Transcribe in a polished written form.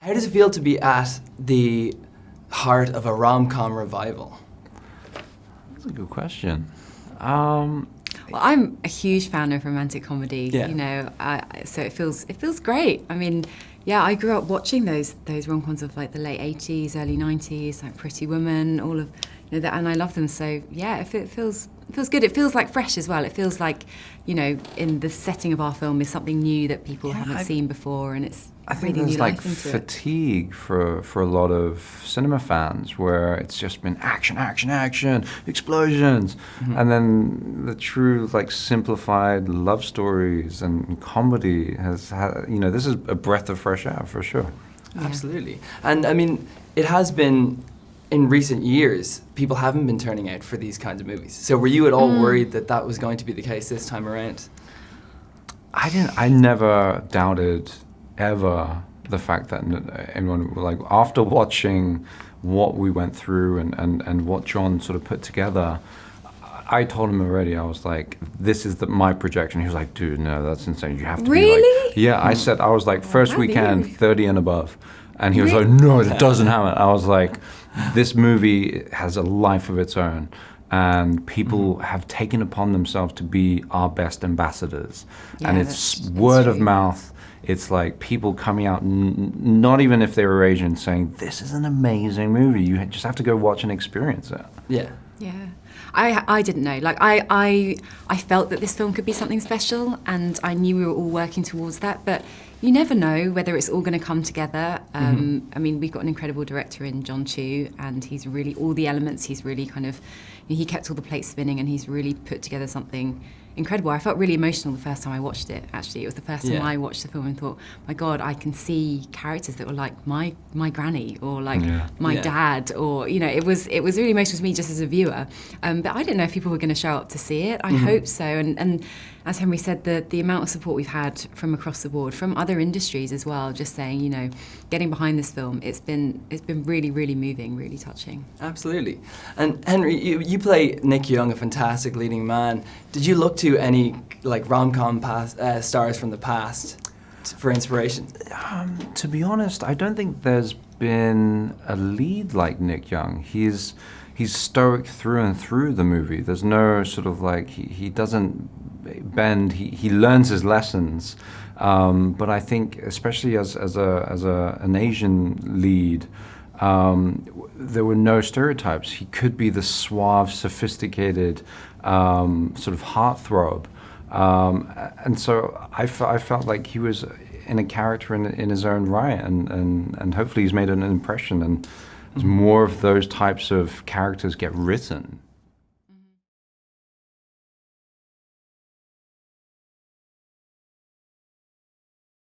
How does it feel to be at the heart of a rom-com revival? That's a good question. Well, I'm a huge fan of romantic comedy. Yeah. You know, so it feels great. I mean, yeah, I grew up watching those rom-coms of like the late '80s, early '90s, like Pretty Woman, all of that, and I love them. So yeah, it feels good. It feels like fresh as well. It feels like, in the setting of our film is something new that people haven't seen before, and it's I think breathing there's new like life into it. fatigue for a lot of cinema fans where it's just been action, action, action, explosions, and then the true like simplified love stories and comedy has had, this is a breath of fresh air for sure. Yeah. Absolutely. And I mean, it has been, in recent years, people haven't been turning out for these kinds of movies. So were you at all worried that was going to be the case this time around? I never doubted ever the fact that anyone, like, after watching what we went through and what John sort of put together, I told him already, I was like, this is my projection. He was like, dude, no, that's insane. You have to be Really? like, yeah, I was like, first weekend, really? 30 and above. And he was like, no, it doesn't happen. I was like, this movie has a life of its own. And people have taken upon themselves to be our best ambassadors. Yeah, and it's word of mouth. It's like people coming out, not even if they were Asian, saying, this is an amazing movie. You just have to go watch and experience it. Yeah. Yeah. I didn't know. Like, I felt that this film could be something special, and I knew we were all working towards that, but you never know whether it's all going to come together. I mean, we've got an incredible director in John Chu, and he's really, all the elements, he's really kind of, he kept all the plates spinning, and he's really put together something incredible. I felt really emotional the first time I watched it, actually. It was the first time I watched the film and thought, my God, I can see characters that were like my granny, or like my dad, or, it was really emotional to me just as a viewer. But I didn't know if people were going to show up to see it. I hope so. And as Henry said, the amount of support we've had from across the board, from other industries as well, just saying, getting behind this film, it's been really, really moving, really touching. Absolutely. And Henry, you play Nick Young, a fantastic leading man. Did you look to any like rom-com stars from the past for inspiration? To be honest, I don't think there's been a lead like Nick Young. He's stoic through and through the movie. There's no sort of like, he doesn't bend. He learns his lessons. But I think, especially as an Asian lead, there were no stereotypes. He could be the suave, sophisticated, sort of heartthrob. And so I felt like he was in a character in his own right, and hopefully he's made an impression, and as more of those types of characters get written,